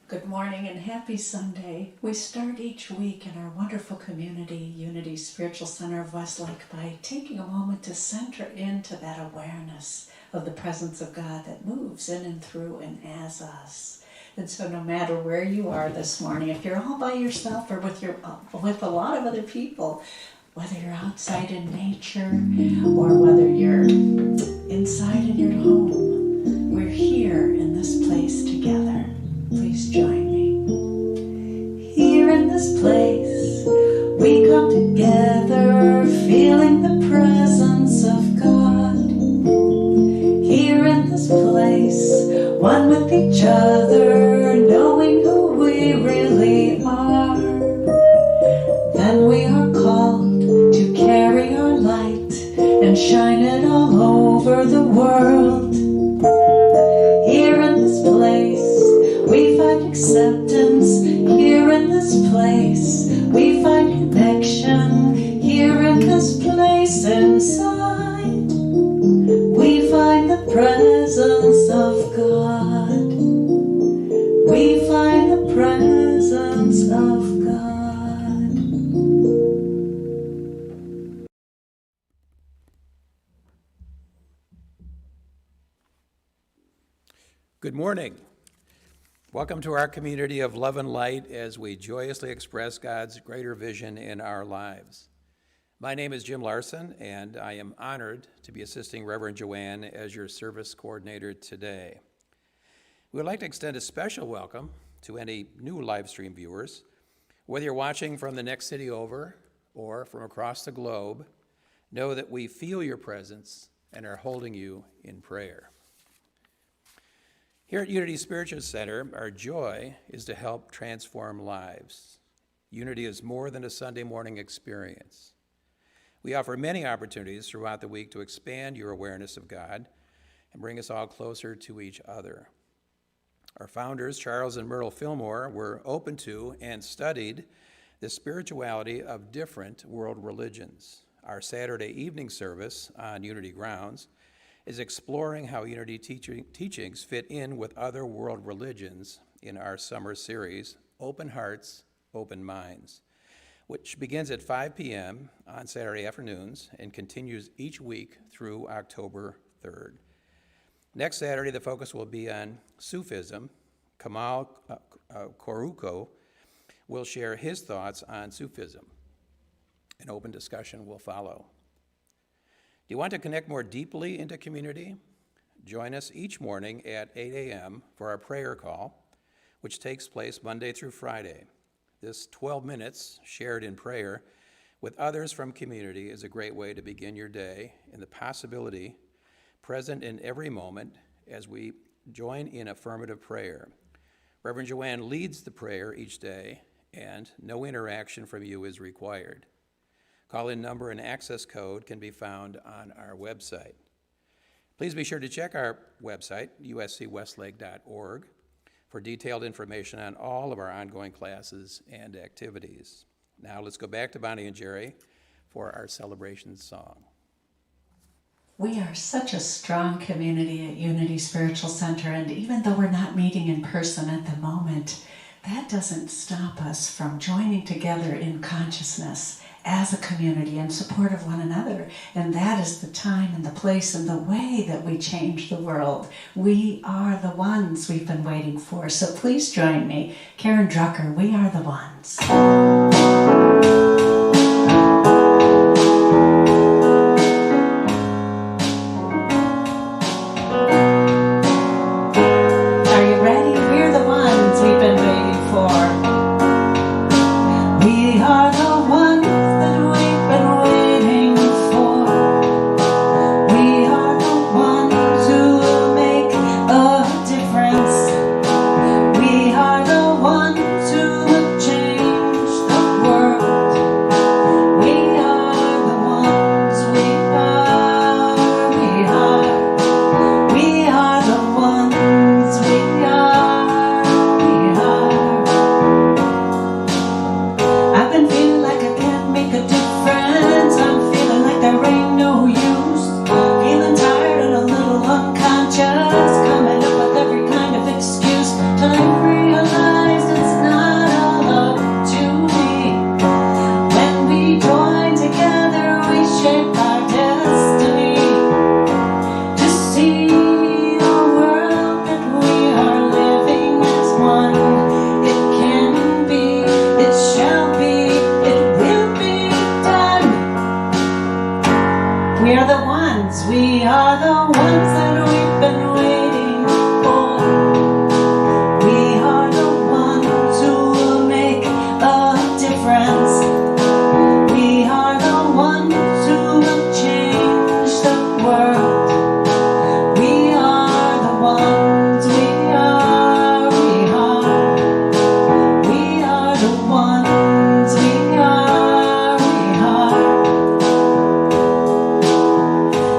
Good morning and happy Sunday. We start each week in our wonderful community, Unity Spiritual Center of Westlake, by taking a moment to center into that awareness of the presence of God that moves in and through and as us. And so no matter where you are this morning, if you're all by yourself or with a lot of other people, whether you're outside in nature or whether you're inside in your home, we're here in this place together. Please join me. Here in this place, we come together, feeling the presence of God. Here in this place, one with each other, knowing who we really are. Then we are called to carry our light and shine it all over the world. Here in this place, we find acceptance. Here in this place, we find connection. Here in this place inside, we find the presence of God. We find the presence of God. Good morning. Welcome to our community of love and light as we joyously express God's greater vision in our lives. My name is Jim Larson, and I am honored to be assisting Reverend Joanne as your service coordinator today. We would like to extend a special welcome to any new live stream viewers. Whether you're watching from the next city over or from across the globe, know that we feel your presence and are holding you in prayer. Here at Unity Spiritual Center, our joy is to help transform lives. Unity is more than a Sunday morning experience. We offer many opportunities throughout the week to expand your awareness of God and bring us all closer to each other. Our founders, Charles and Myrtle Fillmore, were open to and studied the spirituality of different world religions. Our Saturday evening service on Unity grounds is exploring how Unity teachings fit in with other world religions in our summer series, Open Hearts, Open Minds, which begins at 5 p.m. on Saturday afternoons and continues each week through October 3rd. Next Saturday, the focus will be on Sufism. Kamal Koruko will share his thoughts on Sufism. An open discussion will follow. Do you want to connect more deeply into community? Join us each morning at 8 a.m. for our prayer call, which takes place Monday through Friday. This 12 minutes shared in prayer with others from community is a great way to begin your day and the possibility present in every moment as we join in affirmative prayer. Reverend Joanne leads the prayer each day, and no interaction from you is required. Call-in number and access code can be found on our website. Please be sure to check our website, uscwestlake.org, for detailed information on all of our ongoing classes and activities. Now let's go back to Bonnie and Jerry for our celebration song. We are such a strong community at Unity Spiritual Center, and even though we're not meeting in person at the moment, that doesn't stop us from joining together in consciousness as a community in support of one another. And that is the time and the place and the way that we change the world. We are the ones we've been waiting for. So please join me. Karen Drucker, we are the ones. Time realized We are the ones. We are the ones that we've been waiting for. We are the ones who will make a difference. We are the ones who will change the world. We are the ones. We are the ones. We are.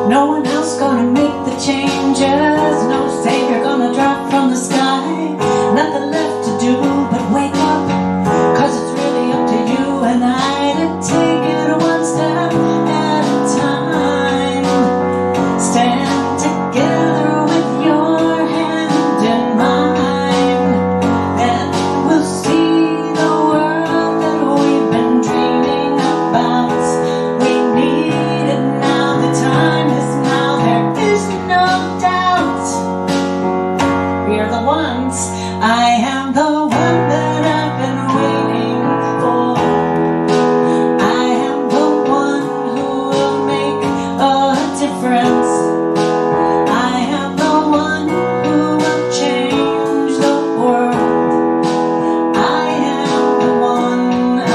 No one else gonna make the changes. No savior gonna drop from the sky. Nothing left to do but wake up, 'cause it's really up to you and I to take it one step at a time. Stand together with your hand in mine. Then we'll see the world that we've been dreaming about. We need it now. The time is now. There is no doubt. We are the ones. I am the one that I've been waiting for. I am the one who will make a difference. I am the one who will change the world. I am the one. I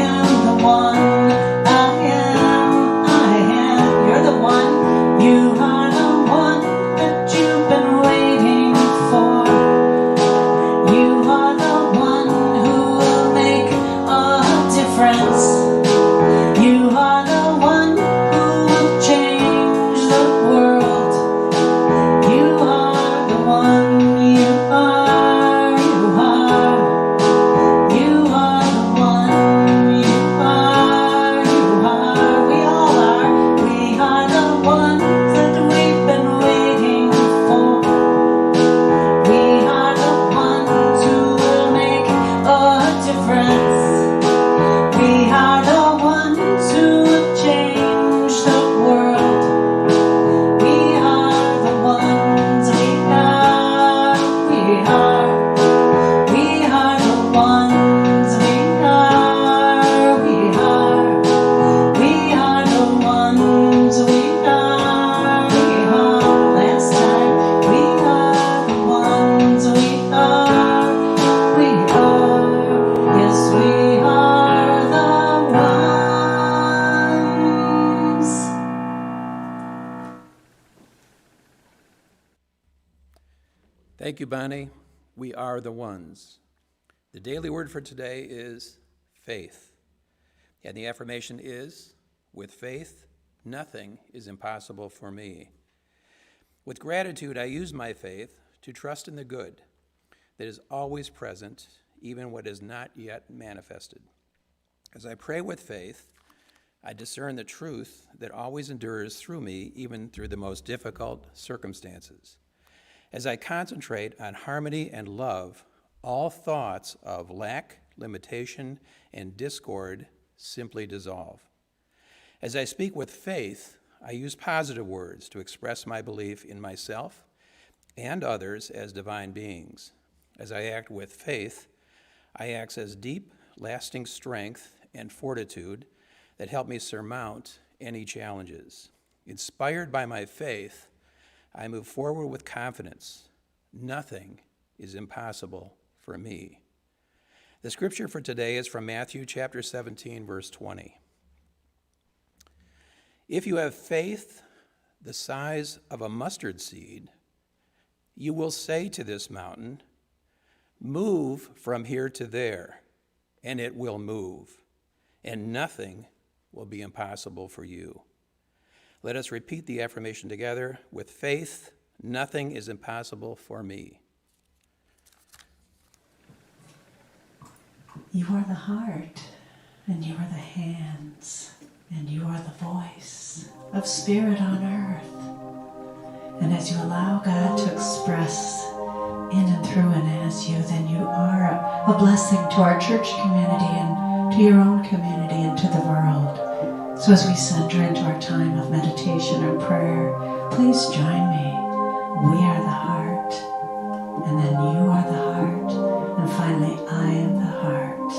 am the one. You're the one. You are the one that you've been waiting for. You are the one who will make a difference. You are the one who will change the world. You are the one. You are. You are. You are the one. You are. You are. We all are. We are the ones that we've been waiting for. We are the ones who will make a difference. We are the ones who will change the world. We are the ones. We are. We are. We are the ones. We are. We are. We are the ones. We are. We are. Last time. We are the ones. We are. We are. Yes, we are the ones. Thank you, Bonnie. We are the ones. The daily word for today is faith. And the affirmation is, with faith, nothing is impossible for me. With gratitude, I use my faith to trust in the good that is always present, even what is not yet manifested. As I pray with faith, I discern the truth that always endures through me, even through the most difficult circumstances. As I concentrate on harmony and love, all thoughts of lack, limitation, and discord simply dissolve. As I speak with faith, I use positive words to express my belief in myself and others as divine beings. As I act with faith, I access deep, lasting strength and fortitude that help me surmount any challenges. Inspired by my faith, I move forward with confidence. Nothing is impossible for me. The scripture for today is from Matthew chapter 17, verse 20. If you have faith the size of a mustard seed, you will say to this mountain, "Move from here to there," and it will move, and nothing will be impossible for you. Let us repeat the affirmation together. With faith, nothing is impossible for me. You are the heart, and you are the hands, and you are the voice of Spirit on earth. And as you allow God to express in and through and as you, then you are a blessing to our church community and to your own community and to the world. So as we center into our time of meditation and prayer, please join me. We are the heart, and then you are the heart, and finally I am the heart.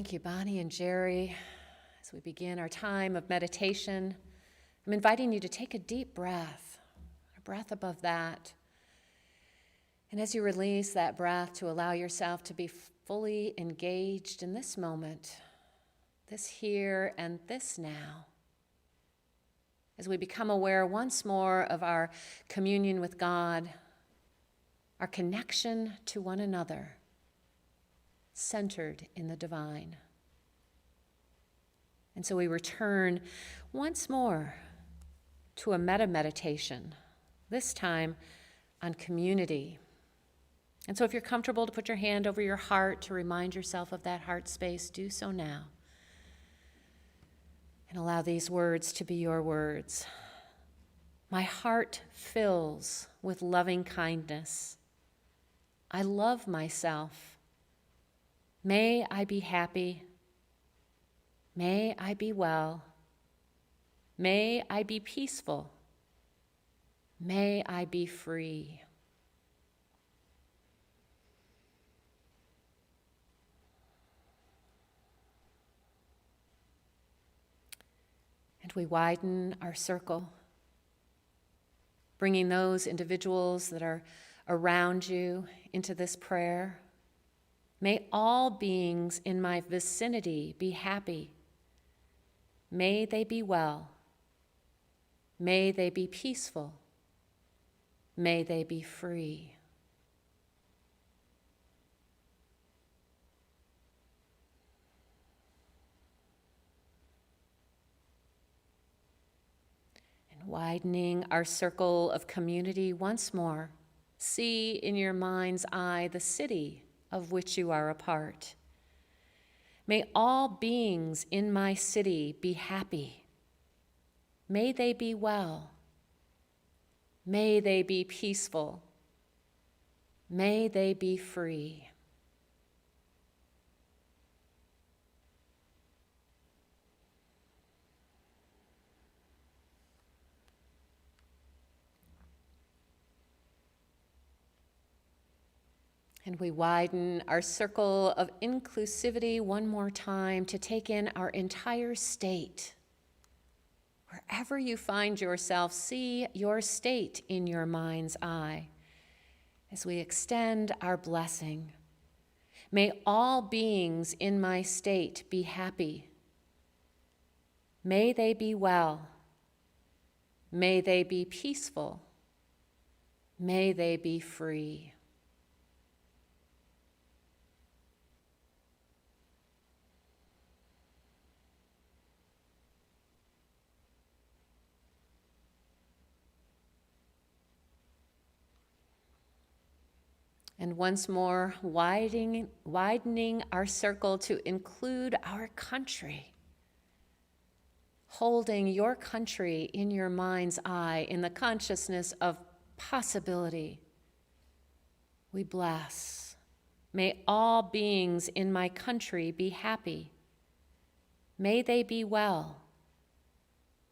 Thank you, Bonnie and Jerry. As we begin our time of meditation, I'm inviting you to take a deep breath, a breath above that. And as you release that breath, to allow yourself to be fully engaged in this moment, this here and this now. As we become aware once more of our communion with God, our connection to one another, centered in the divine. And so we return once more to a meta-meditation, this time on community. And so if you're comfortable to put your hand over your heart to remind yourself of that heart space, do so now. And allow these words to be your words. My heart fills with loving kindness. I love myself. May I be happy. May I be well. May I be peaceful. May I be free. And we widen our circle, bringing those individuals that are around you into this prayer. May all beings in my vicinity be happy. May they be well. May they be peaceful. May they be free. And widening our circle of community once more, see in your mind's eye the city of which you are a part. May all beings in my city be happy. May they be well. May they be peaceful. May they be free. And we widen our circle of inclusivity one more time to take in our entire state. Wherever you find yourself, see your state in your mind's eye as we extend our blessing. May all beings in my state be happy. May they be well. May they be peaceful. May they be free. And once more, widening our circle to include our country. Holding your country in your mind's eye, in the consciousness of possibility. We bless. May all beings in my country be happy. May they be well.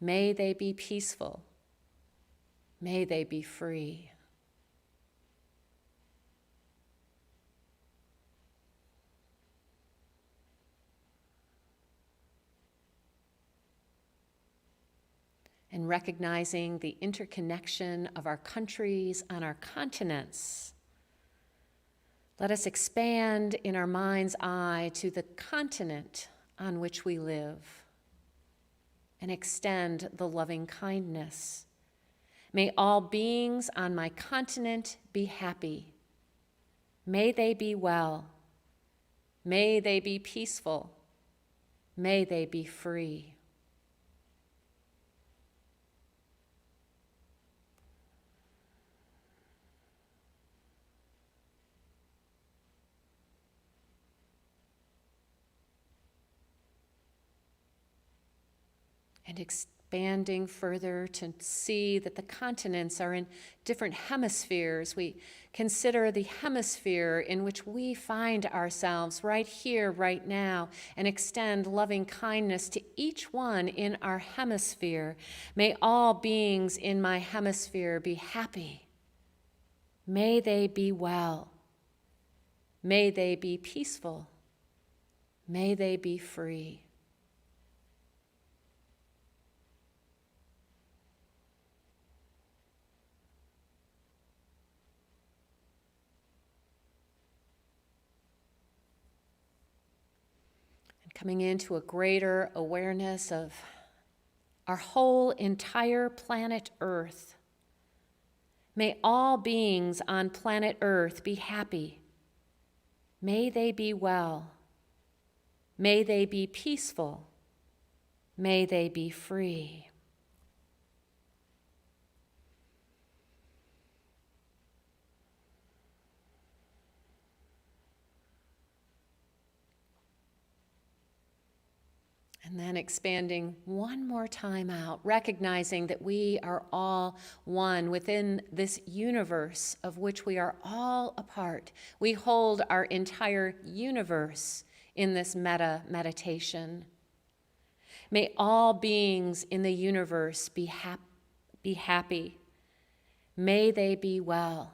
May they be peaceful. May they be free. And recognizing the interconnection of our countries on our continents, let us expand in our mind's eye to the continent on which we live and extend the loving kindness. May all beings on my continent be happy. May they be well. May they be peaceful. May they be free. And expanding further to see that the continents are in different hemispheres. We consider the hemisphere in which we find ourselves right here, right now, and extend loving kindness to each one in our hemisphere. May all beings in my hemisphere be happy. May they be well. May they be peaceful. May they be free. And coming into a greater awareness of our whole entire planet Earth. May all beings on planet Earth be happy. May they be well. May they be peaceful. May they be free. And then expanding one more time out, recognizing that we are all one within this universe of which we are all a part. We hold our entire universe in this metta meditation. May all beings in the universe be happy. May they be well.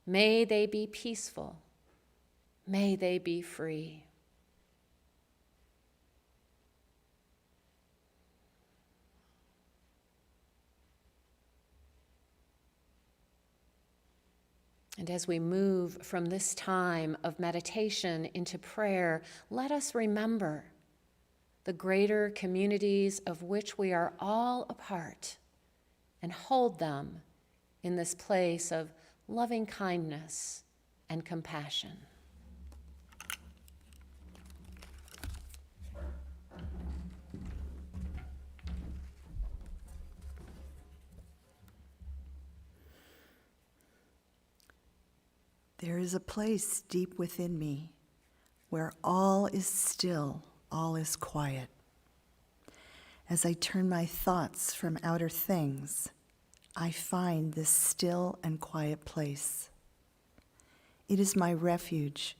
May they be peaceful. May they be free. And as we move from this time of meditation into prayer, let us remember the greater communities of which we are all a part and hold them in this place of loving kindness and compassion. There is a place deep within me where all is still, all is quiet. As I turn my thoughts from outer things, I find this still and quiet place. It is my refuge,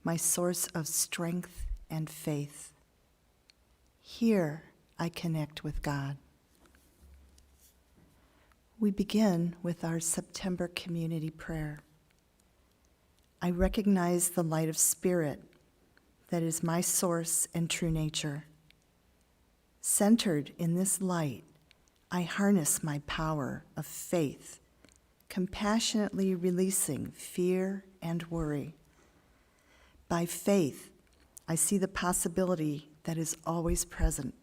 my source of strength and faith. Here I connect with God. We begin with our September community prayer. I recognize the light of spirit that is my source and true nature. Centered in this light, I harness my power of faith, compassionately releasing fear and worry. By faith, I see the possibility that is always present.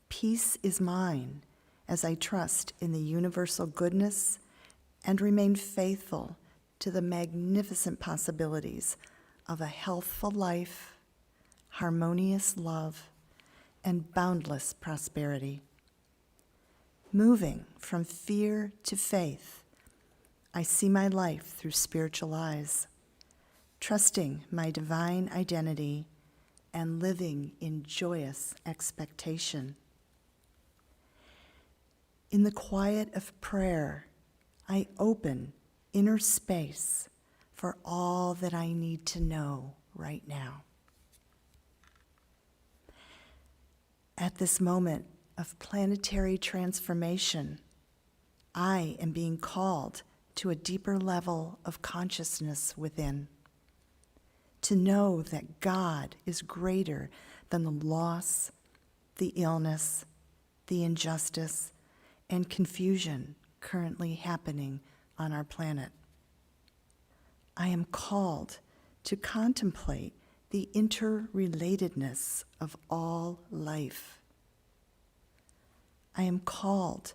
Peace is mine as I trust in the universal goodness and remain faithful to the magnificent possibilities of a healthful life, harmonious love, and boundless prosperity. Moving from fear to faith, I see my life through spiritual eyes, trusting my divine identity and living in joyous expectation. In the quiet of prayer, I open inner space for all that I need to know right now. At this moment of planetary transformation, I am being called to a deeper level of consciousness within, to know that God is greater than the loss, the illness, the injustice, and confusion currently happening on our planet. I am called to contemplate the interrelatedness of all life. I am called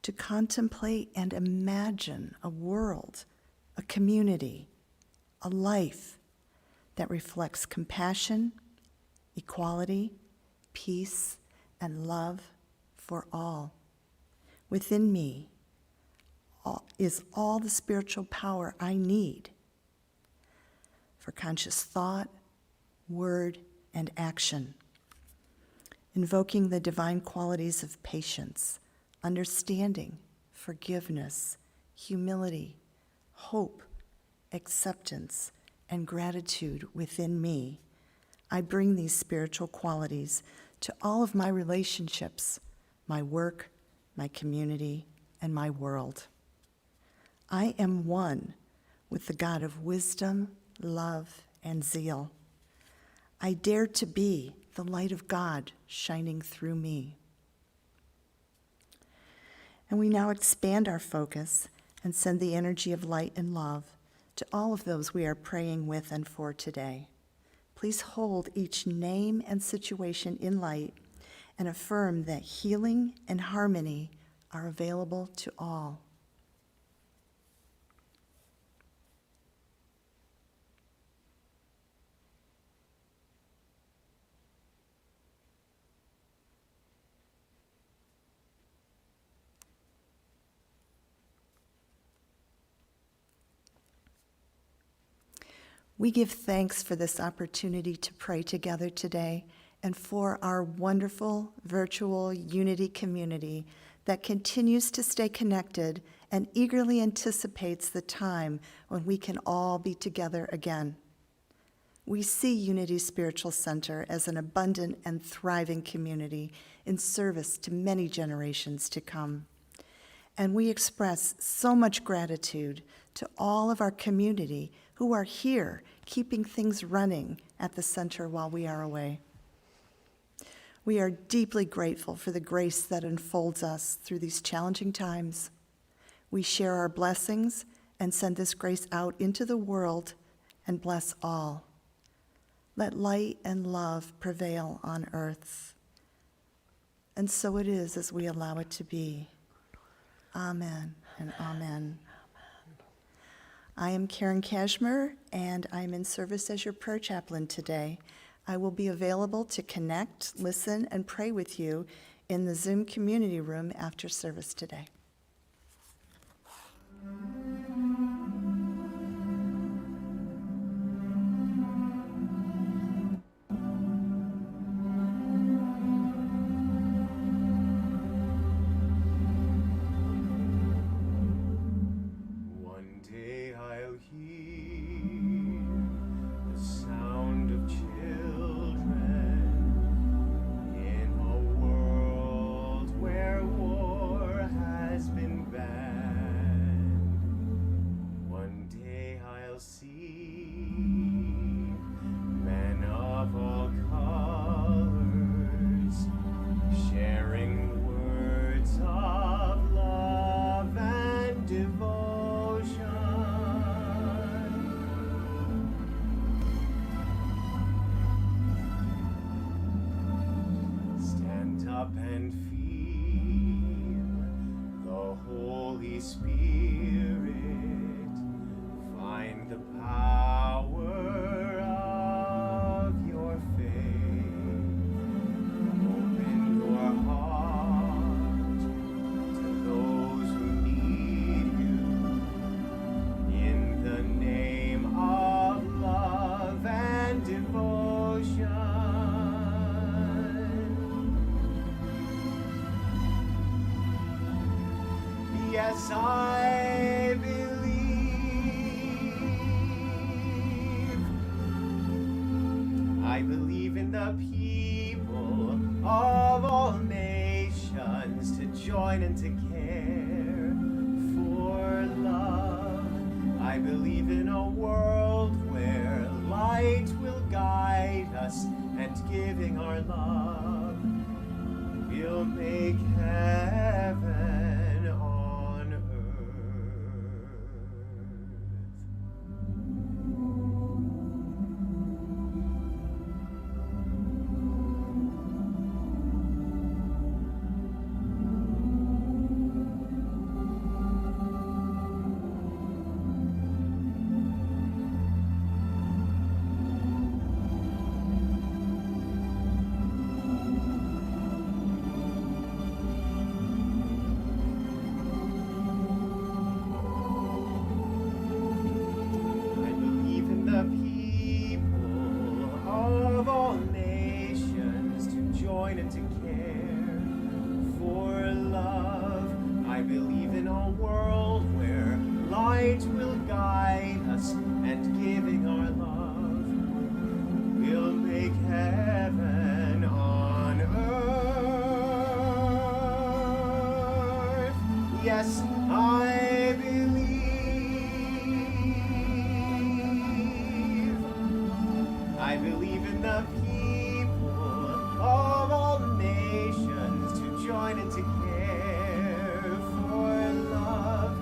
to contemplate and imagine a world, a community, a life that reflects compassion, equality, peace, and love for all. Within me is all the spiritual power I need for conscious thought, word, and action, invoking the divine qualities of patience, understanding, forgiveness, humility, hope, acceptance, and gratitude within me. I bring these spiritual qualities to all of my relationships, my work, my community, and my world. I am one with the God of wisdom, love, and zeal. I dare to be the light of God shining through me. And we now expand our focus and send the energy of light and love to all of those we are praying with and for today. Please hold each name and situation in light and affirm that healing and harmony are available to all. We give thanks for this opportunity to pray together today and for our wonderful virtual Unity community that continues to stay connected and eagerly anticipates the time when we can all be together again. We see Unity Spiritual Center as an abundant and thriving community in service to many generations to come. And we express so much gratitude to all of our community who are here keeping things running at the center while we are away. We are deeply grateful for the grace that unfolds us through these challenging times. We share our blessings and send this grace out into the world and bless all. Let light and love prevail on earth. And so it is as we allow it to be. Amen and amen. I am Karen Kashmir, and I'm in service as your prayer chaplain today. I will be available to connect, listen, and pray with you in the Zoom community room after service today. Yes, I believe. I believe in the people of all nations to join and to care for love. I believe in a world where light will guide us, and giving our love will make heaven on earth. Yes, I believe. join and to care for love.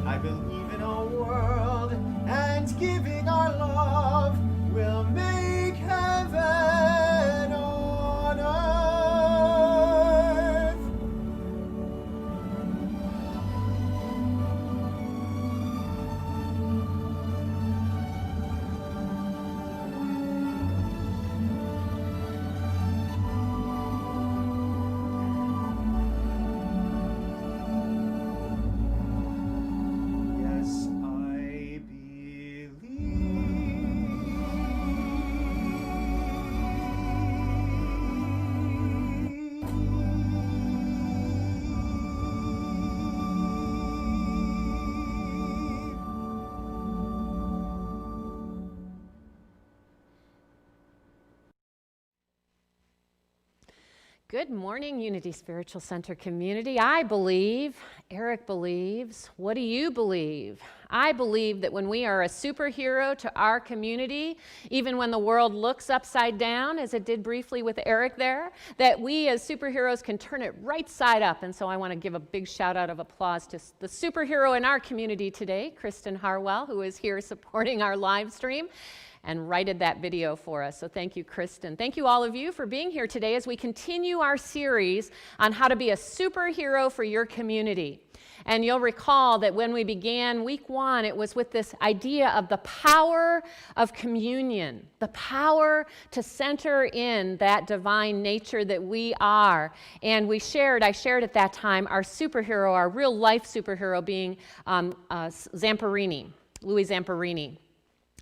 I believe in a world, and giving our love will make heaven on earth. Yes, I believe. Good morning, Unity Spiritual Center community. I believe, Eric believes, what do you believe? I believe that when we are a superhero to our community, even when the world looks upside down, as it did briefly with Eric there, that we as superheroes can turn it right side up. And so I want to give a big shout out of applause to the superhero in our community today, Kristen Harwell, who is here supporting our live stream and righted that video for us. So thank you, Kristen. Thank you all of you for being here today as we continue our series on how to be a superhero for your community. And you'll recall that when we began week 1, it was with this idea of the power of communion, the power to center in that divine nature that we are. And I shared at that time our superhero, our real life superhero being Zamperini, Louis Zamperini.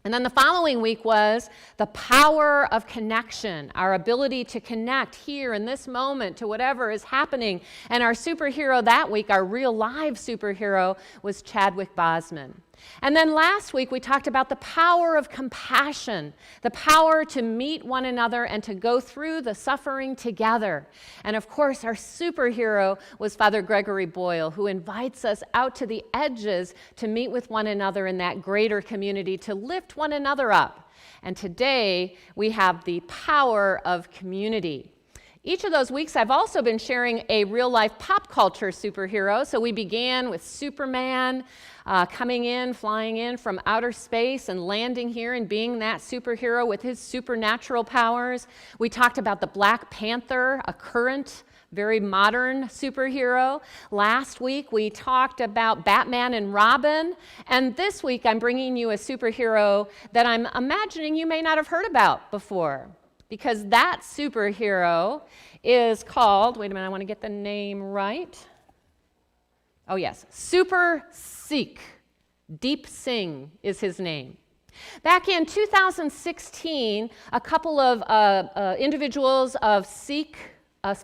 And then the following week was the power of connection, our ability to connect here in this moment to whatever is happening. And our superhero that week, our real live superhero, was Chadwick Boseman. And then last week we talked about the power of compassion, the power to meet one another and to go through the suffering together. And of course our superhero was Father Gregory Boyle, who invites us out to the edges to meet with one another in that greater community, to lift one another up. And today we have the power of community. Each of those weeks, I've also been sharing a real-life pop culture superhero. So we began with Superman flying in from outer space and landing here and being that superhero with his supernatural powers. We talked about the Black Panther, a current, very modern superhero. Last week, we talked about Batman and Robin. And this week, I'm bringing you a superhero that I'm imagining you may not have heard about before. Because that superhero is called, wait a minute, I want to get the name right. Oh yes, Super Sikh. Deep Singh is his name. Back in 2016, a couple of individuals of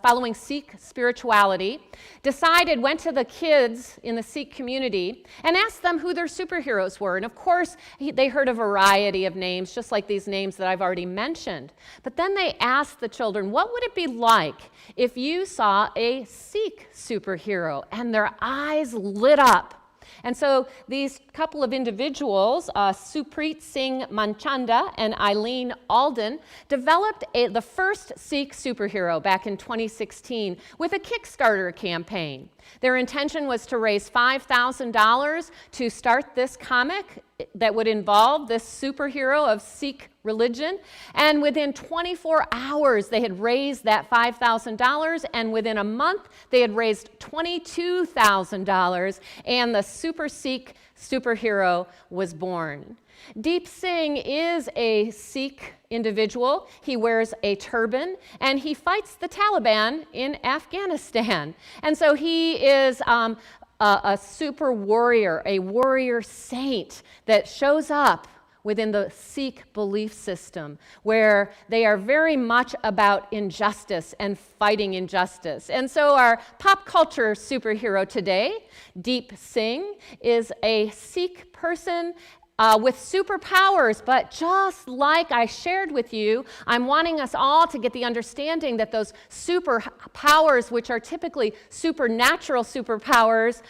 following Sikh spirituality, went to the kids in the Sikh community and asked them who their superheroes were. And of course, they heard a variety of names, just like these names that I've already mentioned. But then they asked the children, what would it be like if you saw a Sikh superhero? And their eyes lit up. And so these couple of individuals, Supreet Singh Manchanda and Eileen Alden, developed the first Sikh superhero back in 2016 with a Kickstarter campaign. Their intention was to raise $5,000 to start this comic that would involve this superhero of Sikh religion. And within 24 hours, they had raised that $5,000. And within a month, they had raised $22,000. And the Super Sikh superhero was born. Deep Singh is a Sikh individual. He wears a turban and he fights the Taliban in Afghanistan. And so he is a super warrior, a warrior saint that shows up within the Sikh belief system, where they are very much about injustice and fighting injustice. And so our pop culture superhero today, Deep Singh, is a Sikh person with superpowers, but just like I shared with you, I'm wanting us all to get the understanding that those superpowers, which are typically supernatural superpowers,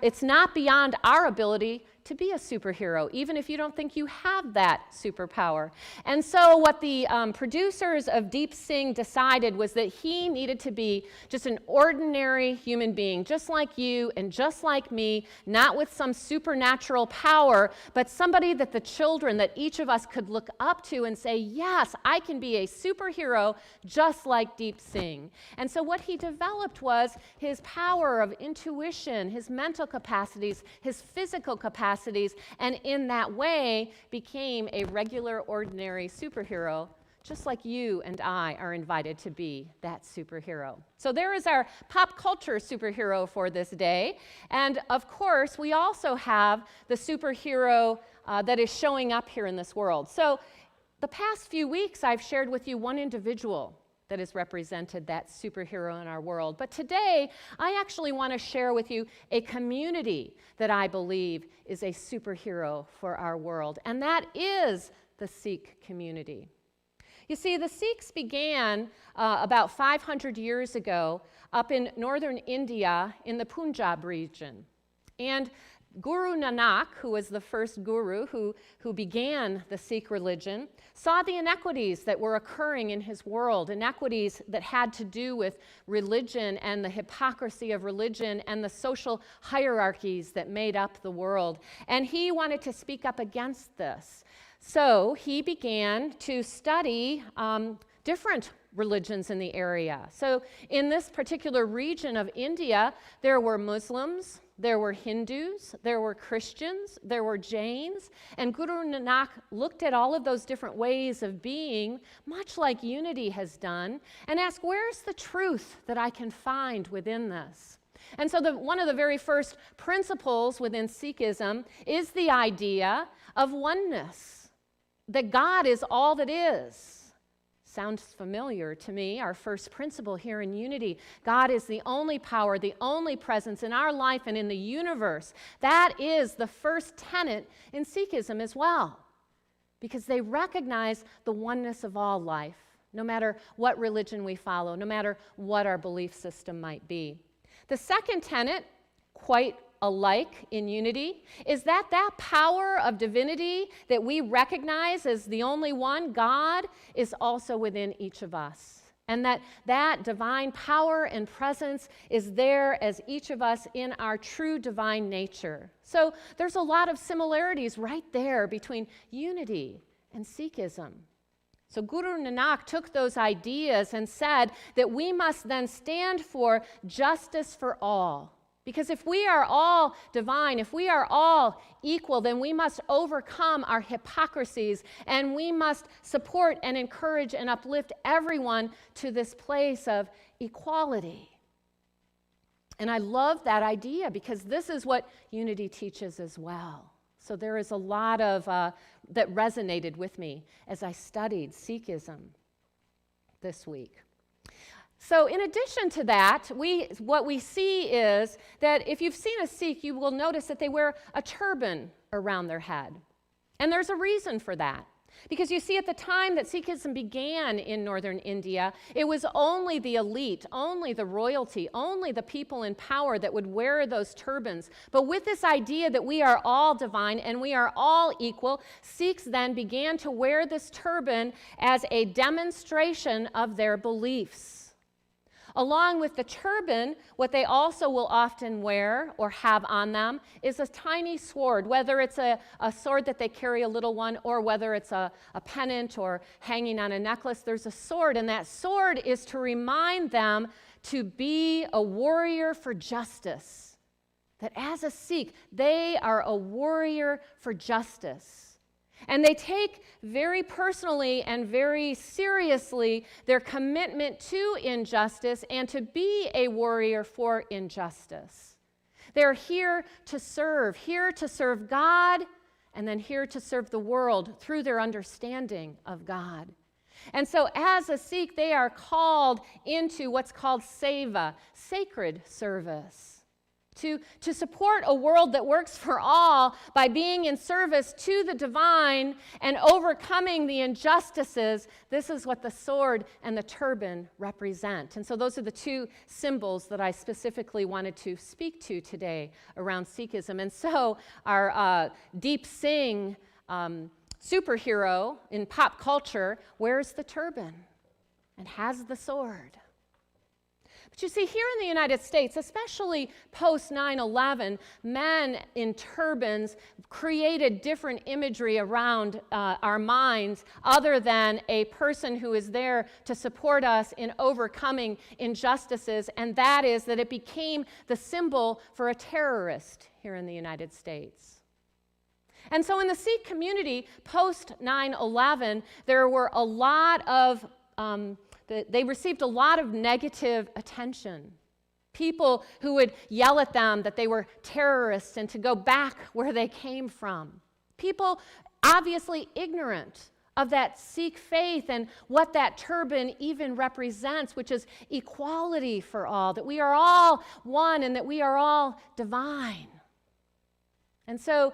it's not beyond our ability to be a superhero, even if you don't think you have that superpower. And so what the producers of Deep Sing decided was that he needed to be just an ordinary human being, just like you and just like me, not with some supernatural power, but somebody that the children, that each of us could look up to and say, yes, I can be a superhero just like Deep Sing. And so what he developed was his power of intuition, his mental capacities, his physical capacities, and in that way became a regular, ordinary superhero, just like you and I are invited to be that superhero. So there is our pop culture superhero for this day. And of course, we also have the superhero that is showing up here in this world. So the past few weeks, I've shared with you one individual that has represented that superhero in our world. But today, I actually want to share with you a community that I believe is a superhero for our world, and that is the Sikh community. You see, the Sikhs began about 500 years ago up in northern India in the Punjab region. And Guru Nanak, who was the first guru who began the Sikh religion, saw the inequities that were occurring in his world, inequities that had to do with religion and the hypocrisy of religion and the social hierarchies that made up the world. And he wanted to speak up against this. So he began to study different religions in the area. So in this particular region of India, there were Muslims, there were Hindus, there were Christians, there were Jains, and Guru Nanak looked at all of those different ways of being, much like Unity has done, and asked, where's the truth that I can find within this? And so one of the very first principles within Sikhism is the idea of oneness, that God is all that is. Sounds familiar to me, our first principle here in Unity. God is the only power, the only presence in our life and in the universe. That is the first tenet in Sikhism as well, because they recognize the oneness of all life, no matter what religion we follow, no matter what our belief system might be. The second tenet, quite alike in Unity, is that power of divinity that we recognize as the only one, God, is also within each of us. And that divine power and presence is there as each of us in our true divine nature. So there's a lot of similarities right there between Unity and Sikhism. So Guru Nanak took those ideas and said that we must then stand for justice for all. Because if we are all divine, if we are all equal, then we must overcome our hypocrisies, and we must support and encourage and uplift everyone to this place of equality. And I love that idea because this is what Unity teaches as well. So there is a lot of that resonated with me as I studied Sikhism this week. So in addition to that, what we see is that if you've seen a Sikh, you will notice that they wear a turban around their head. And there's a reason for that. Because you see, at the time that Sikhism began in northern India, it was only the elite, only the royalty, only the people in power that would wear those turbans. But with this idea that we are all divine and we are all equal, Sikhs then began to wear this turban as a demonstration of their beliefs. Along with the turban, what they also will often wear or have on them is a tiny sword, whether it's a sword that they carry, a little one, or whether it's a pennant or hanging on a necklace. There's a sword, and that sword is to remind them to be a warrior for justice. That as a Sikh, they are a warrior for justice. And they take very personally and very seriously their commitment to injustice and to be a warrior for injustice. They're here to serve God, and then here to serve the world through their understanding of God. And so as a Sikh, they are called into what's called seva, sacred service. to support a world that works for all by being in service to the divine and overcoming the injustices. This is what the sword and the turban represent. And so those are the two symbols that I specifically wanted to speak to today around Sikhism. And so our Deep Singh superhero in pop culture wears the turban and has the sword. But you see, here in the United States, especially post 9/11, men in turbans created different imagery around our minds other than a person who is there to support us in overcoming injustices, and that is that it became the symbol for a terrorist here in the United States. And so in the Sikh community, post 9/11, there were a lot of they received a lot of negative attention. People who would yell at them that they were terrorists and to go back where they came from. People obviously ignorant of that Sikh faith and what that turban even represents, which is equality for all, that we are all one and that we are all divine. And so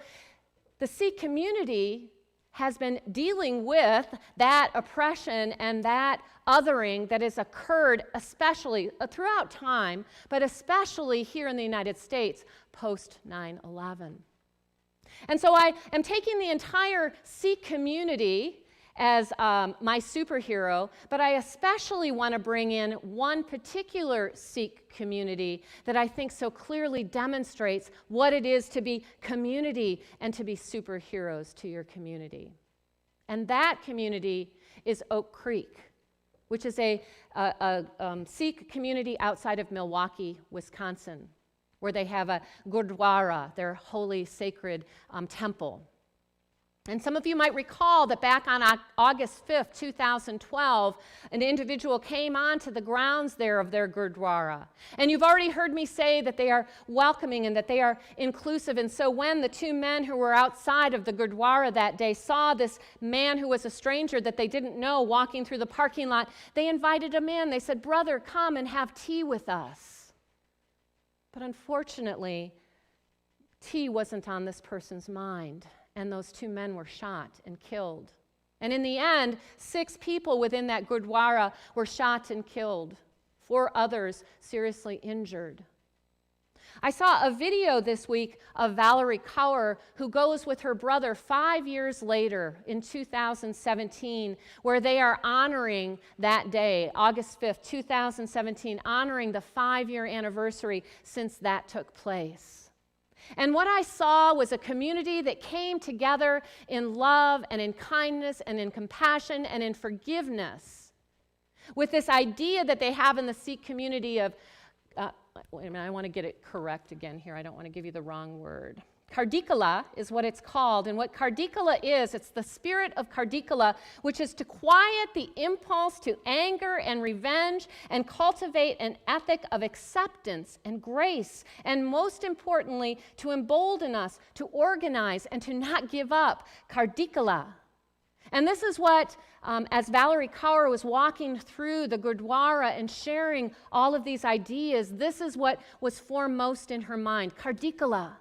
the Sikh community has been dealing with that oppression and that othering that has occurred especially throughout time, but especially here in the United States post 9/11. And so I am taking the entire Sikh community as my superhero, but I especially want to bring in one particular Sikh community that I think so clearly demonstrates what it is to be community and to be superheroes to your community. And that community is Oak Creek, which is a Sikh community outside of Milwaukee, Wisconsin, where they have a Gurdwara, their holy sacred temple. And some of you might recall that back on August 5th, 2012, an individual came onto the grounds there of their Gurdwara. And you've already heard me say that they are welcoming and that they are inclusive. And so when the two men who were outside of the Gurdwara that day saw this man who was a stranger that they didn't know walking through the parking lot, they invited him in. They said, "Brother, come and have tea with us." But unfortunately, tea wasn't on this person's mind. And those two men were shot and killed. And in the end, 6 people within that Gurdwara were shot and killed. 4 others seriously injured. I saw a video this week of Valerie Kaur, who goes with her brother 5 years later in 2017, where they are honoring that day, August 5th, 2017, honoring the 5-year anniversary since that took place. And what I saw was a community that came together in love and in kindness and in compassion and in forgiveness with this idea that they have in the Sikh community of, wait a minute, I want to get it correct again here. I don't want to give you the wrong word. Kardikala is what it's called. And what Kardikala is, it's the spirit of Kardikala, which is to quiet the impulse to anger and revenge and cultivate an ethic of acceptance and grace. And most importantly, to embolden us to organize and to not give up. Kardikala. And this is what, as Valerie Kaur was walking through the Gurdwara and sharing all of these ideas, this is what was foremost in her mind. Kardikala.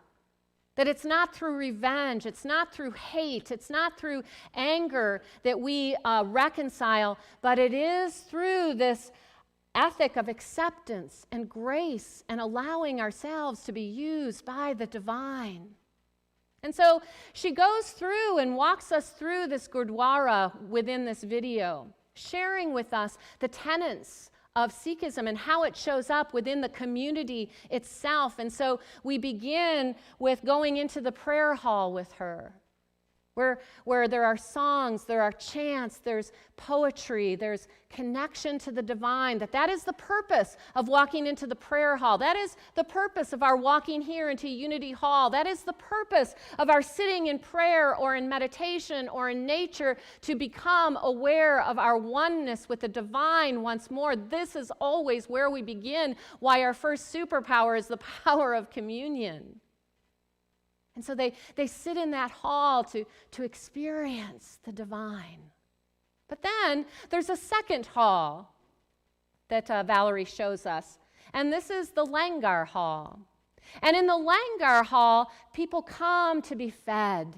That it's not through revenge, it's not through hate, it's not through anger that we reconcile, but it is through this ethic of acceptance and grace and allowing ourselves to be used by the divine. And so she goes through and walks us through this Gurdwara within this video, sharing with us the tenets of Sikhism and how it shows up within the community itself. And so we begin with going into the prayer hall with her, where there are songs, there are chants, there's poetry, there's connection to the divine, that is the purpose of walking into the prayer hall. That is the purpose of our walking here into Unity Hall. That is the purpose of our sitting in prayer or in meditation or in nature to become aware of our oneness with the divine once more. This is always where we begin, why our first superpower is the power of communion. And so they sit in that hall to experience the divine. But then there's a second hall that Valerie shows us, and this is the Langar Hall. And in the Langar Hall, people come to be fed.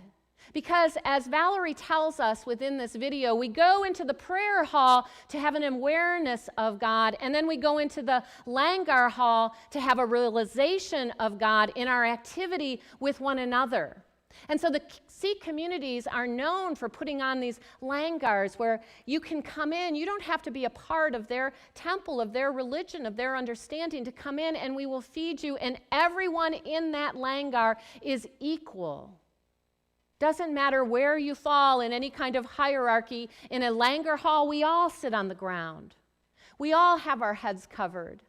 Because as Valerie tells us within this video, we go into the prayer hall to have an awareness of God, and then we go into the Langar Hall to have a realization of God in our activity with one another. And so the Sikh communities are known for putting on these langars where you can come in. You don't have to be a part of their temple, of their religion, of their understanding to come in, and we will feed you. And everyone in that langar is equal. Doesn't matter where you fall in any kind of hierarchy. In a langar hall, we all sit on the ground. We all have our heads covered.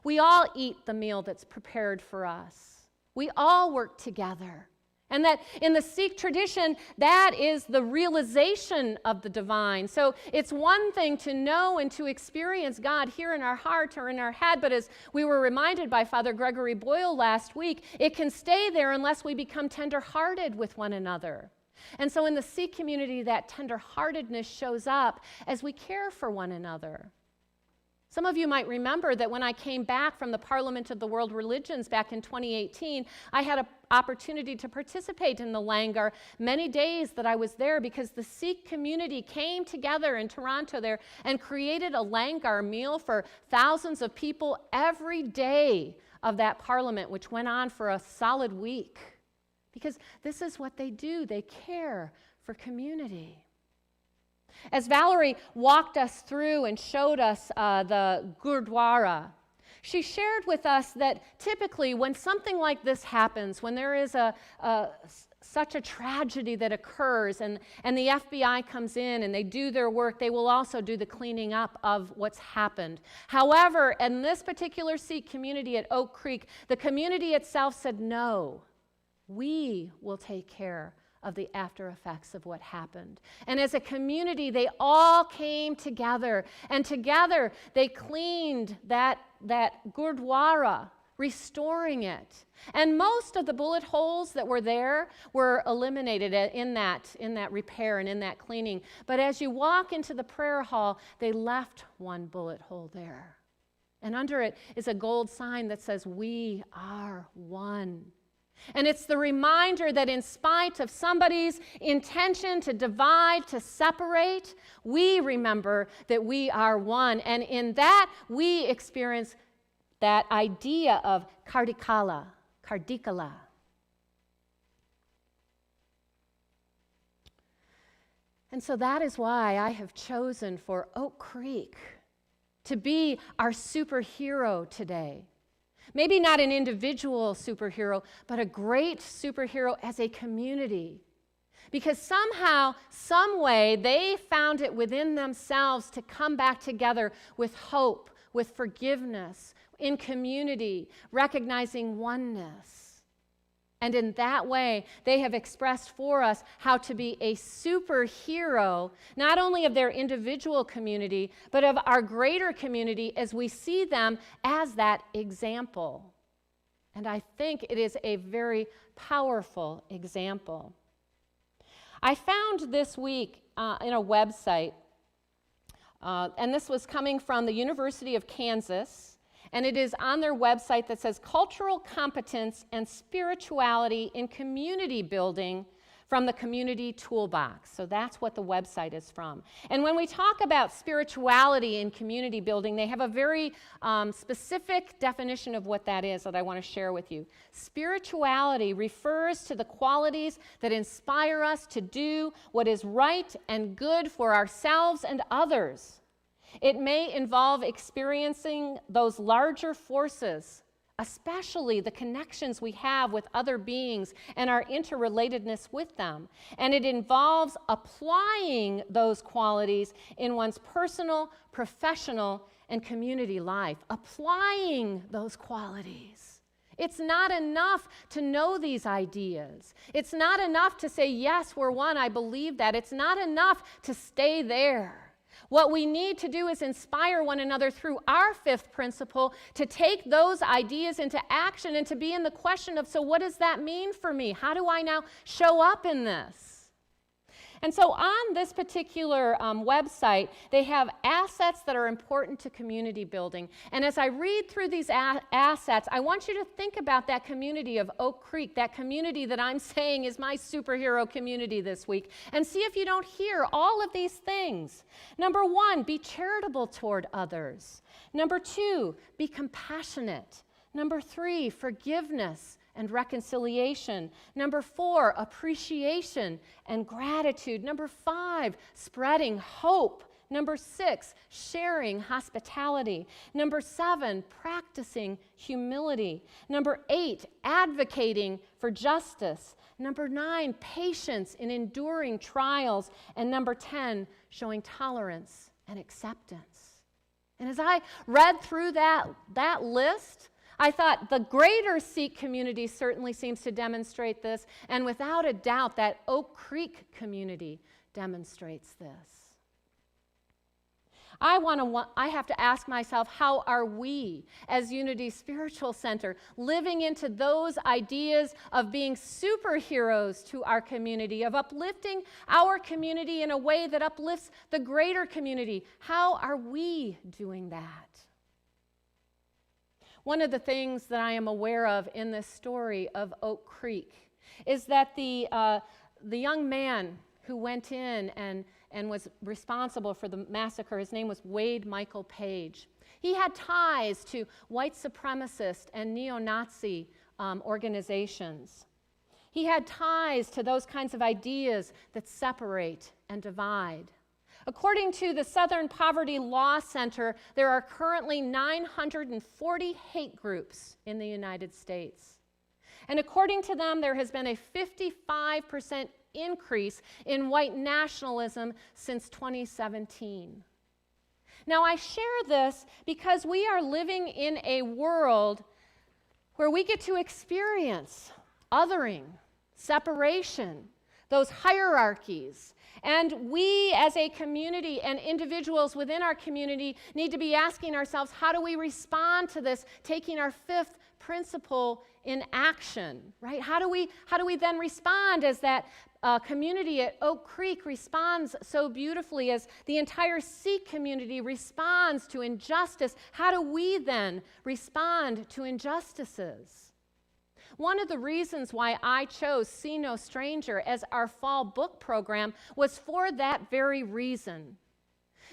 We all eat the meal that's prepared for us. We all work together. And that in the Sikh tradition, that is the realization of the divine. So it's one thing to know and to experience God here in our heart or in our head, but as we were reminded by Father Gregory Boyle last week, it can stay there unless we become tender-hearted with one another. And so in the Sikh community, that tender-heartedness shows up as we care for one another. Some of you might remember that when I came back from the Parliament of the World Religions back in 2018, I had an opportunity to participate in the Langar many days that I was there because the Sikh community came together in Toronto there and created a Langar meal for thousands of people every day of that Parliament, which went on for a solid week. Because this is what they do. They care for community. As Valerie walked us through and showed us the Gurdwara, she shared with us that typically when something like this happens, when there is such a tragedy that occurs and the FBI comes in and they do their work, they will also do the cleaning up of what's happened. However, in this particular Sikh community at Oak Creek, the community itself said, no, we will take care of the after effects of what happened. And as a community, they all came together, and together they cleaned that Gurdwara, restoring it. And most of the bullet holes that were there were eliminated in that repair and in that cleaning. But as you walk into the prayer hall, they left one bullet hole there. And under it is a gold sign that says, "We are one." And it's the reminder that in spite of somebody's intention to divide, to separate, we remember that we are one. And in that, we experience that idea of Kardikala. And so that is why I have chosen for Oak Creek to be our superhero today. Maybe not an individual superhero, but a great superhero as a community. Because somehow, some way, they found it within themselves to come back together with hope, with forgiveness, in community, recognizing oneness. And in that way, they have expressed for us how to be a superhero, not only of their individual community, but of our greater community as we see them as that example. And I think it is a very powerful example. I found this week in a website, and this was coming from the University of Kansas, and it is on their website that says Cultural Competence and Spirituality in Community Building from the Community Toolbox. So that's what the website is from. And when we talk about spirituality in community building, they have a very specific definition of what that is that I want to share with you. Spirituality refers to the qualities that inspire us to do what is right and good for ourselves and others. It may involve experiencing those larger forces, especially the connections we have with other beings and our interrelatedness with them. And it involves applying those qualities in one's personal, professional, and community life. Applying those qualities. It's not enough to know these ideas. It's not enough to say, yes, we're one, I believe that. It's not enough to stay there. What we need to do is inspire one another through our fifth principle to take those ideas into action and to be in the question of, so what does that mean for me? How do I now show up in this? And so on this particular website, they have assets that are important to community building. And as I read through these assets, I want you to think about that community of Oak Creek, that community that I'm saying is my superhero community this week, and see if you don't hear all of these things. Number 1, be charitable toward others. Number 2, be compassionate. Number 3, forgiveness and reconciliation. Number 4, appreciation and gratitude. Number 5, spreading hope. Number 6, sharing hospitality. Number 7, practicing humility. Number 8, advocating for justice. Number 9, patience in enduring trials. And number 10, showing tolerance and acceptance. And as I read through that list, I thought the greater Seek community certainly seems to demonstrate this, and without a doubt, that Oak Creek community demonstrates this. I have to ask myself, how are we as Unity Spiritual Center living into those ideas of being superheroes to our community, of uplifting our community in a way that uplifts the greater community? How are we doing that? One of the things that I am aware of in this story of Oak Creek is that the young man who went in and was responsible for the massacre, his name was Wade Michael Page. He had ties to white supremacist and neo-Nazi organizations. He had ties to those kinds of ideas that separate and divide. According to the Southern Poverty Law Center, there are currently 940 hate groups in the United States. And according to them, there has been a 55% increase in white nationalism since 2017. Now, I share this because we are living in a world where we get to experience othering, separation, those hierarchies. And we as a community and individuals within our community need to be asking ourselves, how do we respond to this, taking our 5th principle in action, right? How do we then respond as that community at Oak Creek responds so beautifully, as the entire Seek community responds to injustice? How do we then respond to injustices? One of the reasons why I chose See No Stranger as our fall book program was for that very reason.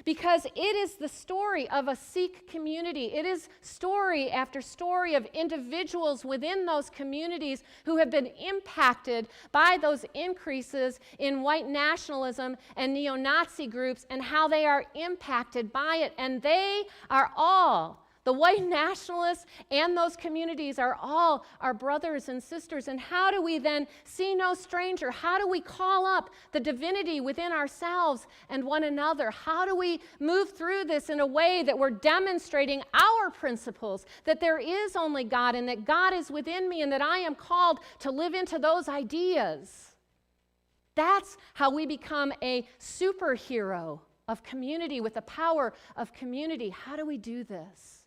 Because it is the story of a Seek community. It is story after story of individuals within those communities who have been impacted by those increases in white nationalism and neo-Nazi groups, and how they are impacted by it. And they are all, the white nationalists and those communities are all our brothers and sisters. And how do we then see no stranger? How do we call up the divinity within ourselves and one another? How do we move through this in a way that we're demonstrating our principles, that there is only God and that God is within me and that I am called to live into those ideas? That's how we become a superhero of community with the power of community. How do we do this?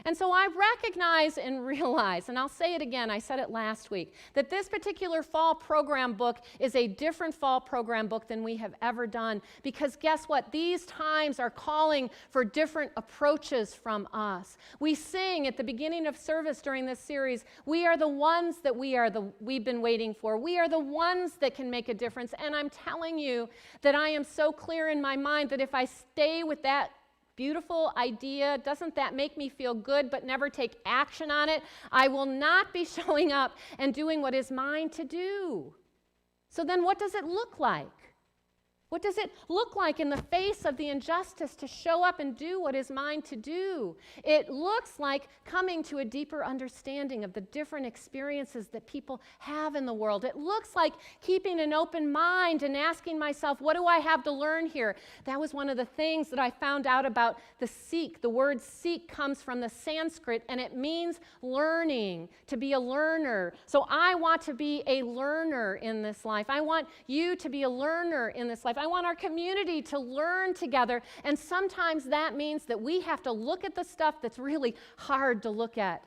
And so I recognize and realize, and I'll say it again, I said it last week, that this particular fall program book is a different fall program book than we have ever done. Because guess what? These times are calling for different approaches from us. We sing at the beginning of service during this series, we are the ones that we've been waiting for. We are the ones that can make a difference. And I'm telling you that I am so clear in my mind that if I stay with that beautiful idea, doesn't that make me feel good, but never take action on it, I will not be showing up and doing what is mine to do. So then what does it look like? What does it look like in the face of the injustice to show up and do what is mine to do? It looks like coming to a deeper understanding of the different experiences that people have in the world. It looks like keeping an open mind and asking myself, what do I have to learn here? That was one of the things that I found out about the Seek. The word Seek comes from the Sanskrit, and it means learning, to be a learner. So I want to be a learner in this life. I want you to be a learner in this life. I want our community to learn together, and sometimes that means that we have to look at the stuff that's really hard to look at.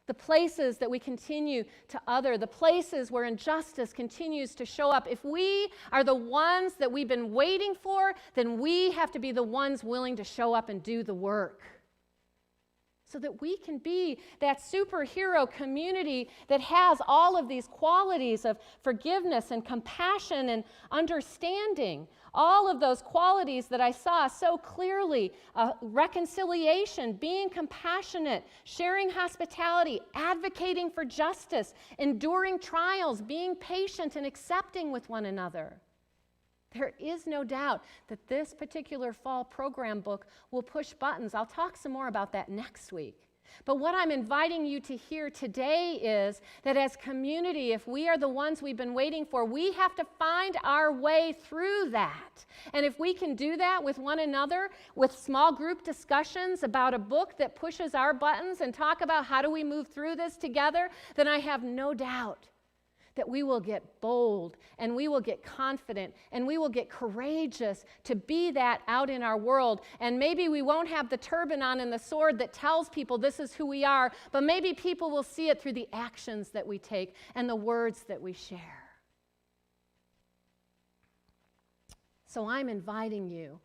the places that we continue to other, the places where injustice continues to show up. If we are the ones that we've been waiting for, then we have to be the ones willing to show up and do the work, so that we can be that superhero community that has all of these qualities of forgiveness and compassion and understanding. All of those qualities that I saw so clearly, reconciliation, being compassionate, sharing hospitality, advocating for justice, enduring trials, being patient and accepting with one another. There is no doubt that this particular fall program book will push buttons. I'll talk some more about that next week. But what I'm inviting you to hear today is that as community, if we are the ones we've been waiting for, we have to find our way through that. And if we can do that with one another, with small group discussions about a book that pushes our buttons and talk about how do we move through this together, then I have no doubt that we will get bold and we will get confident and we will get courageous to be that out in our world. And maybe we won't have the turban on and the sword that tells people this is who we are, but maybe people will see it through the actions that we take and the words that we share. So I'm inviting you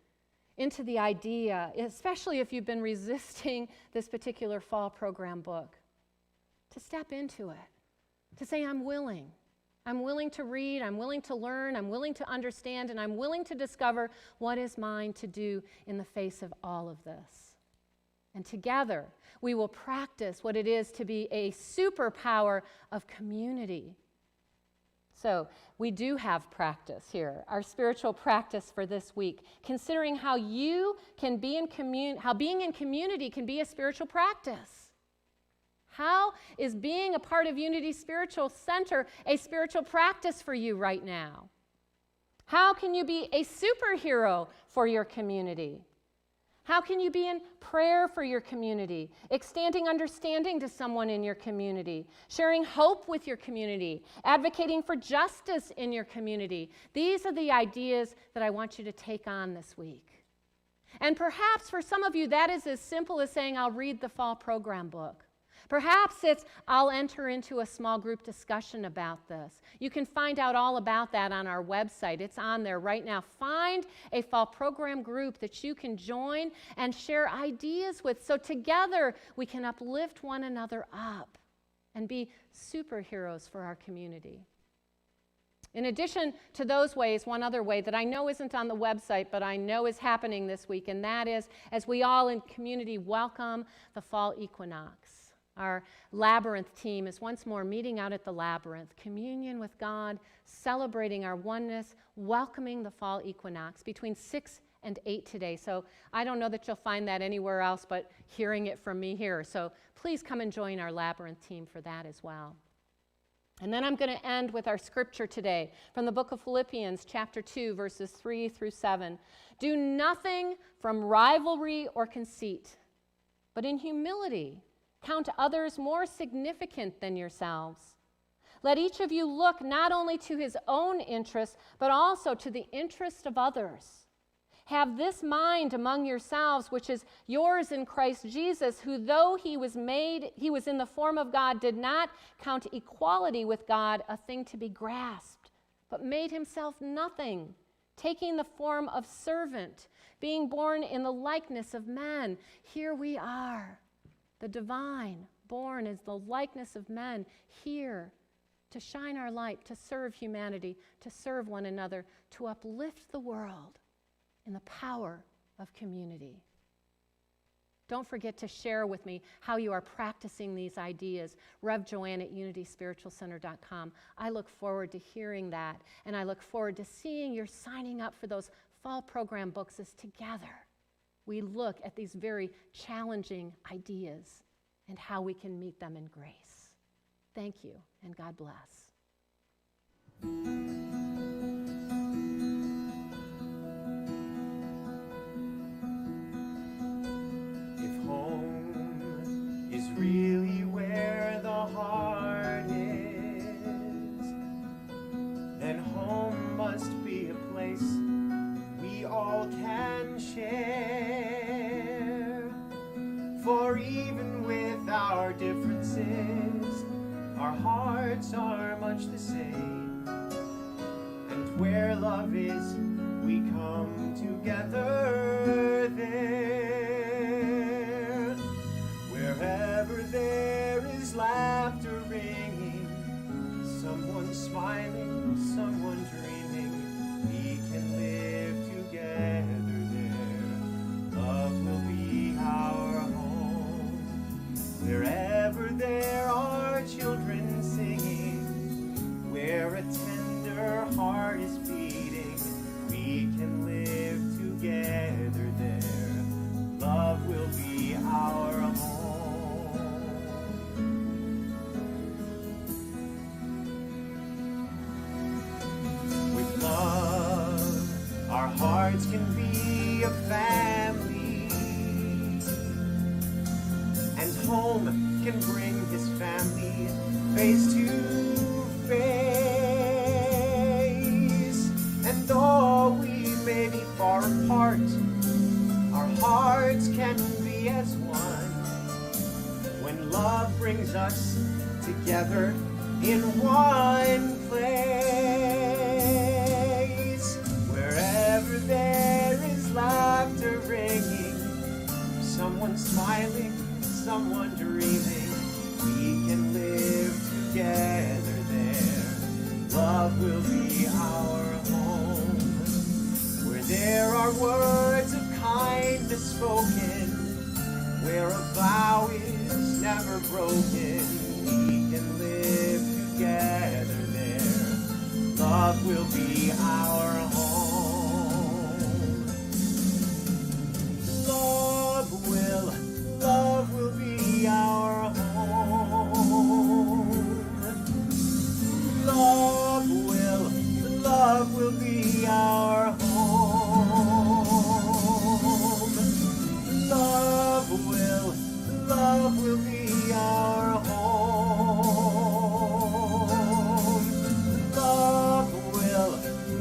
into the idea, especially if you've been resisting this particular fall program book, to step into it. To say, I'm willing. I'm willing to read, I'm willing to learn, I'm willing to understand, and I'm willing to discover what is mine to do in the face of all of this. And together, we will practice what it is to be a superpower of community. So, we do have practice here, our spiritual practice for this week, considering how you can be how being in community can be a spiritual practice. How is being a part of Unity Spiritual Center a spiritual practice for you right now? How can you be a superhero for your community? How can you be in prayer for your community, extending understanding to someone in your community, sharing hope with your community, advocating for justice in your community? These are the ideas that I want you to take on this week. And perhaps for some of you, that is as simple as saying, I'll read the fall program book. Perhaps it's, I'll enter into a small group discussion about this. You can find out all about that on our website. It's on there right now. Find a fall program group that you can join and share ideas with, so together we can uplift one another up and be superheroes for our community. In addition to those ways, one other way that I know isn't on the website, but I know is happening this week, and that is as we all in community welcome the fall equinox. Our Labyrinth team is once more meeting out at the Labyrinth, communion with God, celebrating our oneness, welcoming the fall equinox between 6 and 8 today. So I don't know that you'll find that anywhere else, but hearing it from me here. So please come and join our Labyrinth team for that as well. And then I'm going to end with our scripture today from the book of Philippians, chapter 2, verses 3 through 7. Do nothing from rivalry or conceit, but in humility count others more significant than yourselves. Let each of you look not only to his own interests, but also to the interest of others. Have this mind among yourselves, which is yours in Christ Jesus, who though he was in the form of God, did not count equality with God a thing to be grasped, but made himself nothing, taking the form of servant, being born in the likeness of men. Here we are, the divine, born as the likeness of men, here to shine our light, to serve humanity, to serve one another, to uplift the world in the power of community. Don't forget to share with me how you are practicing these ideas. Rev Joanne at unityspiritualcenter.com. I look forward to hearing that, and I look forward to seeing you're signing up for those fall program books as together we look at these very challenging ideas and how we can meet them in grace. Thank you, and God bless. If home is really where the heart is, then home must be a place we all can share. For even with our differences, places, our hearts are much the same. And where love is, we come together there. Wherever there is laughter ringing, someone smiling, someone dreaming, we can live together there. Love will be our home. Wherever there are children singing, where a tender heart is beating, we can live together there. Love will be our home. With love, our hearts can be a family, and home can bring his family face to face. And though we may be far apart, our hearts can be as one when love brings us together in one place. Wherever there is laughter ringing, someone smiling, someone dreaming, we can live together there. Love will be our home. Where there are words of kindness spoken, where a vow is never broken, we can live together there. Love will be our home. Love will be our home. Love will be our home. Love will be our home.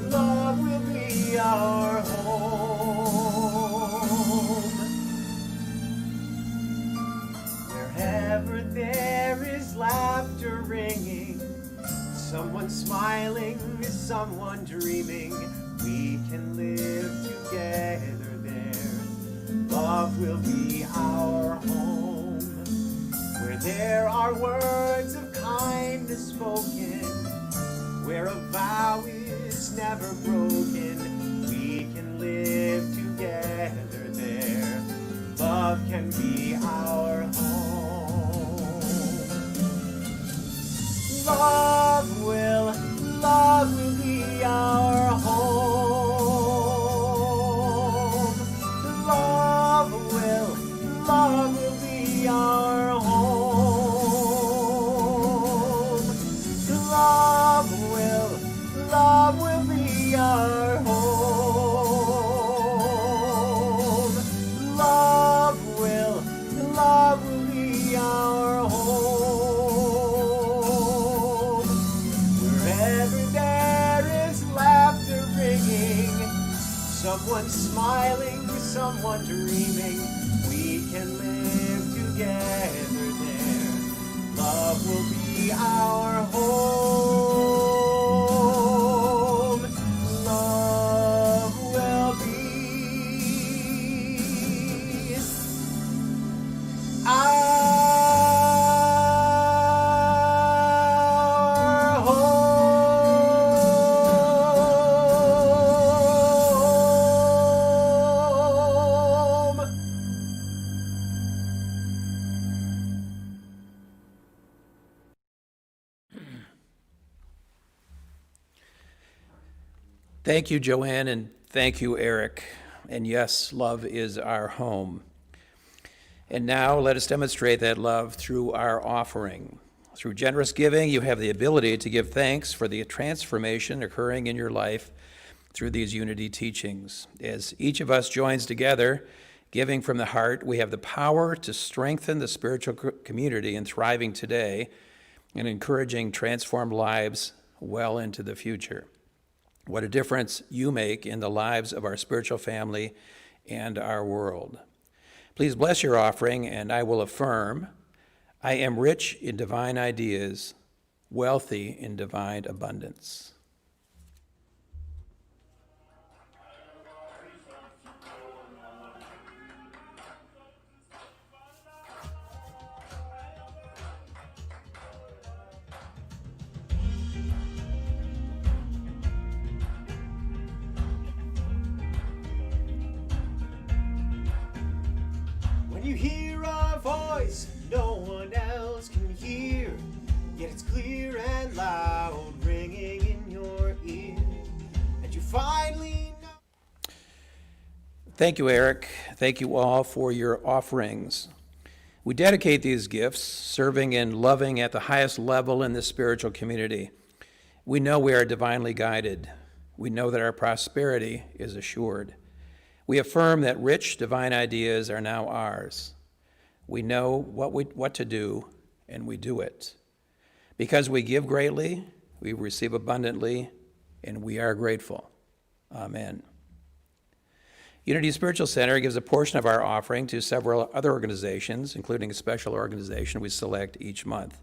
Love will be our home. Wherever there is laughter ringing, someone smiling, someone dreaming, we can live together there. Love will be our home. Where there are words of kindness spoken, where a vow is never broken, we can live together there. Love can be our home. Love will be our home. Love will be our home. Love will be our home. Love will be our home. Wherever there is laughter ringing, someone smiling, someone dreaming, we can live together there. Love will be our home. Love will be our home. Thank you, Joanne, and thank you, Eric. And yes, love is our home. And now let us demonstrate that love through our offering. Through generous giving, you have the ability to give thanks for the transformation occurring in your life through these unity teachings. As each of us joins together, giving from the heart, we have the power to strengthen the spiritual community in thriving today and encouraging transformed lives well into the future. What a difference you make in the lives of our spiritual family and our world. Please bless your offering, and I will affirm, I am rich in divine ideas, wealthy in divine abundance. When you hear a voice no one else can hear, yet it's clear and loud, ringing in your ear, and you finally know. Thank you, Eric. Thank you all for your offerings. We dedicate these gifts, serving and loving at the highest level in the spiritual community. We know we are divinely guided. We know that our prosperity is assured. We affirm that rich divine ideas are now ours. We know what to do, and we do it. Because we give greatly, we receive abundantly, and we are grateful. Amen. Unity Spiritual Center gives a portion of our offering to several other organizations, including a special organization we select each month.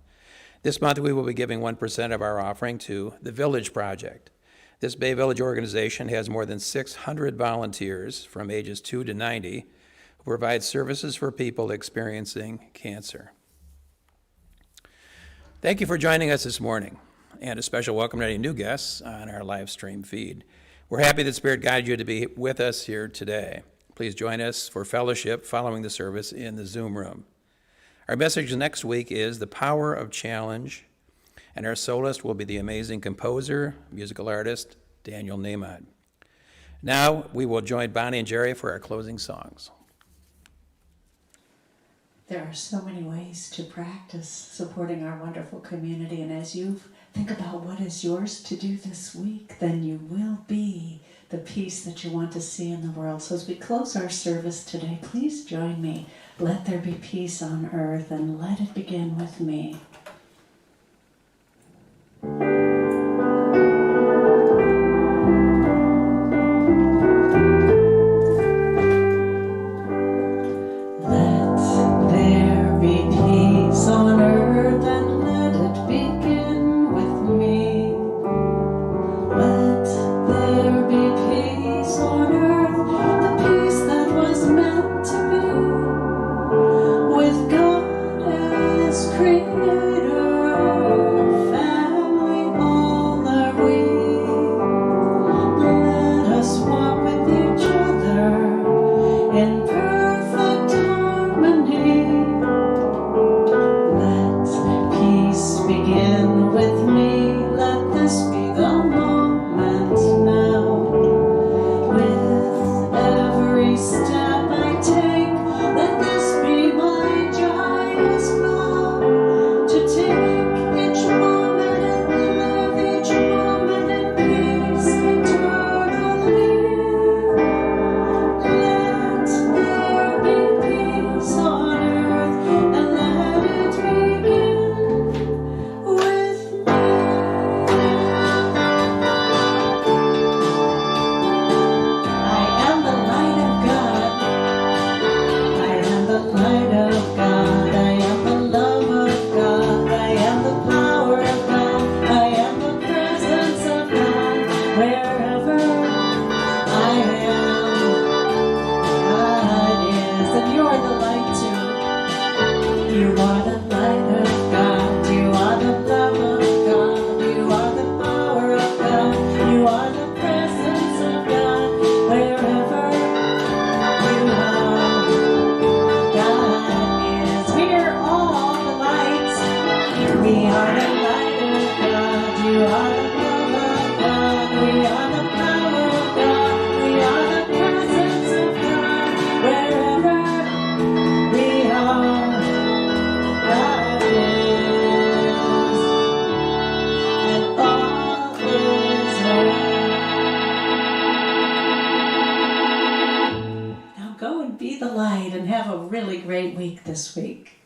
This month, we will be giving 1% of our offering to the Village Project. This Bay Village organization has more than 600 volunteers from ages 2 to 90 who provide services for people experiencing cancer. Thank you for joining us this morning, and a special welcome to any new guests on our live stream feed. We're happy that Spirit guided you to be with us here today. Please join us for fellowship following the service in the Zoom room. Our message next week is The Power of Challenge, and our soloist will be the amazing composer, musical artist, Daniel Nahmad. Now we will join Bonnie and Jerry for our closing songs. There are so many ways to practice supporting our wonderful community, and as you think about what is yours to do this week, then you will be the peace that you want to see in the world. So as we close our service today, please join me. Let there be peace on earth, and let it begin with me. Go and be the light and have a really great week this week.